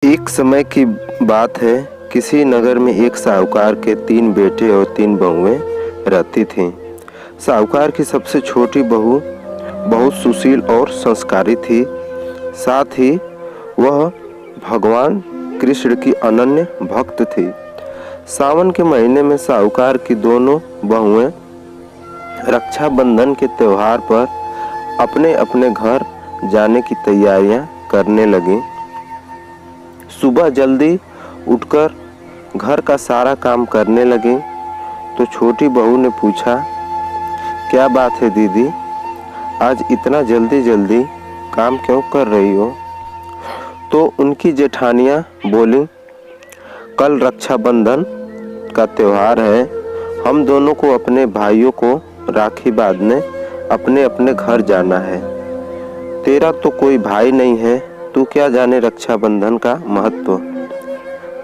एक समय की बात है। किसी नगर में एक साहूकार के 3 बेटे और 3 बहुएं रहती थीं। साहूकार की सबसे छोटी बहू बहुत सुशील और संस्कारी थी। साथ ही वह भगवान कृष्ण की अनन्य भक्त थी। सावन के महीने में साहूकार की दोनों बहुएं रक्षाबंधन के त्योहार पर अपने अपने घर जाने की तैयारियां करने लगीं। सुबह जल्दी उठकर घर का सारा काम करने लगी तो छोटी बहू ने पूछा, क्या बात है दीदी, आज इतना जल्दी जल्दी काम क्यों कर रही हो? तो उनकी जेठानियाँ बोली, कल रक्षाबंधन का त्योहार है। हम दोनों को अपने भाइयों को राखी बांधने अपने अपने घर जाना है। तेरा तो कोई भाई नहीं है, तू क्या जाने रक्षाबंधन का महत्व,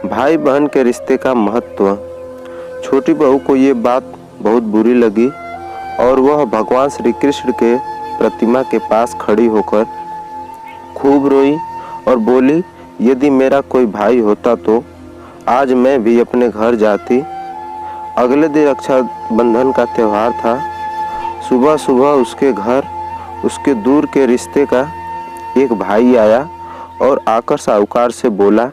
भाई बहन के रिश्ते का महत्व। छोटी बहू को ये बात बहुत बुरी लगी और वह भगवान श्री कृष्ण के प्रतिमा के पास खड़ी होकर खूब रोई और बोली, यदि मेरा कोई भाई होता तो आज मैं भी अपने घर जाती। अगले दिन रक्षाबंधन का त्योहार था। सुबह सुबह उसके घर उसके दूर के रिश्ते का एक भाई आया और आकर साहूकार से बोला,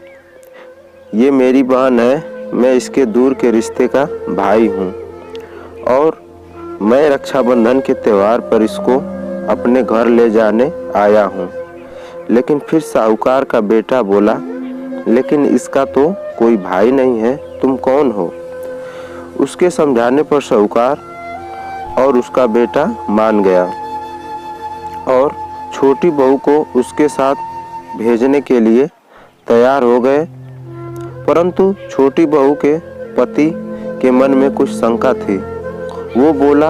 ये मेरी बहन है, मैं इसके दूर के रिश्ते का भाई हूँ और मैं रक्षाबंधन के त्यौहार पर इसको अपने घर ले जाने आया हूँ। लेकिन फिर साहूकार का बेटा बोला, लेकिन इसका तो कोई भाई नहीं है, तुम कौन हो? उसके समझाने पर साहूकार और उसका बेटा मान गया और छोटी बहू को उसके साथ भेजने के लिए तैयार हो गए। परंतु छोटी बहू के पति के मन में कुछ शंका थी। वो बोला,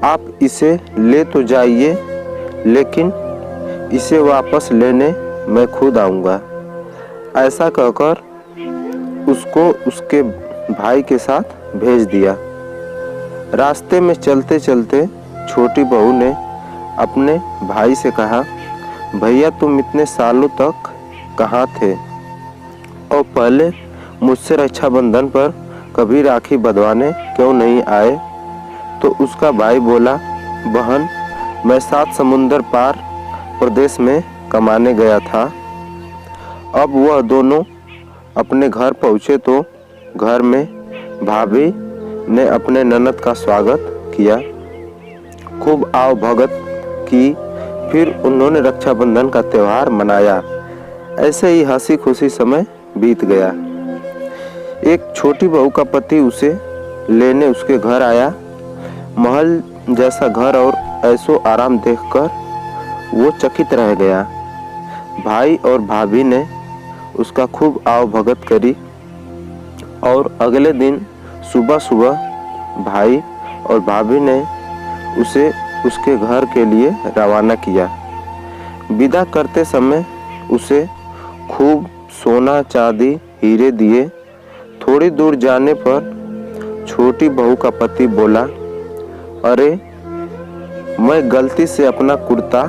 आप इसे ले तो जाइए, लेकिन इसे वापस लेने मैं खुद आऊँगा। ऐसा कहकर उसको उसके भाई के साथ भेज दिया। रास्ते में चलते चलते छोटी बहू ने अपने भाई से कहा, भैया तुम इतने सालों तक कहाँ थे और पहले मुझसे रक्षाबंधन पर कभी राखी बंधवाने क्यों नहीं आए? तो उसका भाई बोला, बहन मैं 7 समुंदर पार प्रदेश में कमाने गया था। अब वह दोनों अपने घर पहुँचे तो घर में भाभी ने अपने ननद का स्वागत किया, खूब आव भगत की। फिर उन्होंने रक्षाबंधन का त्यौहार मनाया। ऐसे ही हंसी खुशी समय बीत गया। एक छोटी बहू का पति उसे लेने उसके घर आया। महल जैसा घर और ऐसो आराम देखकर वो चकित रह गया। भाई और भाभी ने उसका खूब आव भगत करी और अगले दिन सुबह सुबह भाई और भाभी ने उसे उसके घर के लिए रवाना किया। विदा करते समय उसे खूब सोना चांदी हीरे दिए। थोड़ी दूर जाने पर छोटी बहू का पति बोला, अरे मैं गलती से अपना कुर्ता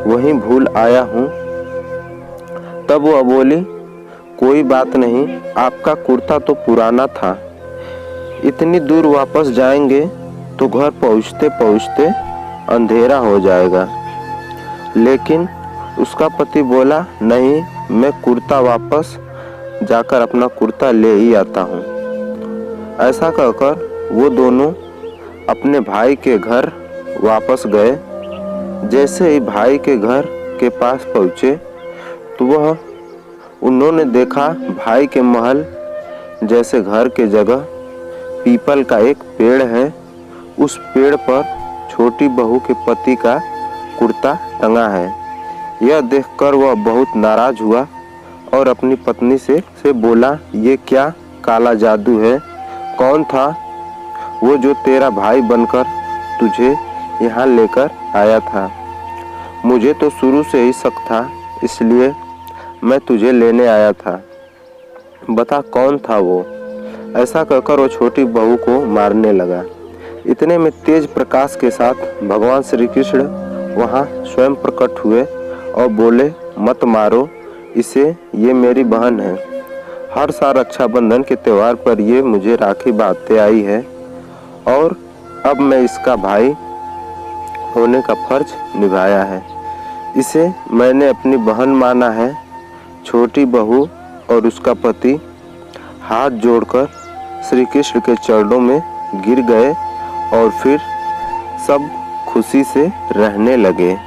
वहीं भूल आया हूँ। तब वह बोली, कोई बात नहीं, आपका कुर्ता तो पुराना था। इतनी दूर वापस जाएंगे तो घर पहुँचते पहुँचते अंधेरा हो जाएगा। लेकिन उसका पति बोला, नहीं, मैं कुर्ता वापस जाकर अपना कुर्ता ले ही आता हूँ। ऐसा कहकर वो दोनों अपने भाई के घर वापस गए। जैसे ही भाई के घर के पास पहुँचे तो उन्होंने देखा भाई के महल जैसे घर के जगह पीपल का एक पेड़ है। उस पेड़ पर छोटी बहू के पति का कुर्ता टंगा है। यह देखकर वह बहुत नाराज हुआ और अपनी पत्नी से बोला, ये क्या काला जादू है? कौन था वो जो तेरा भाई बनकर तुझे यहाँ लेकर आया था? मुझे तो शुरू से ही शक था, इसलिए मैं तुझे लेने आया था। बता कौन था वो? ऐसा कहकर वो छोटी बहू को मारने लगा। इतने में तेज प्रकाश के साथ भगवान श्री कृष्ण वहाँ स्वयं प्रकट हुए और बोले, मत मारो, इसे ये मेरी बहन है। हर साल रक्षाबंधन के त्यौहार पर ये मुझे राखी बांधते आई है और अब मैं इसका भाई होने का फर्ज निभाया है। इसे मैंने अपनी बहन माना है। छोटी बहू और उसका पति हाथ जोड़कर श्री कृष्ण के चरणों में गिर गए और फिर सब खुशी से रहने लगे।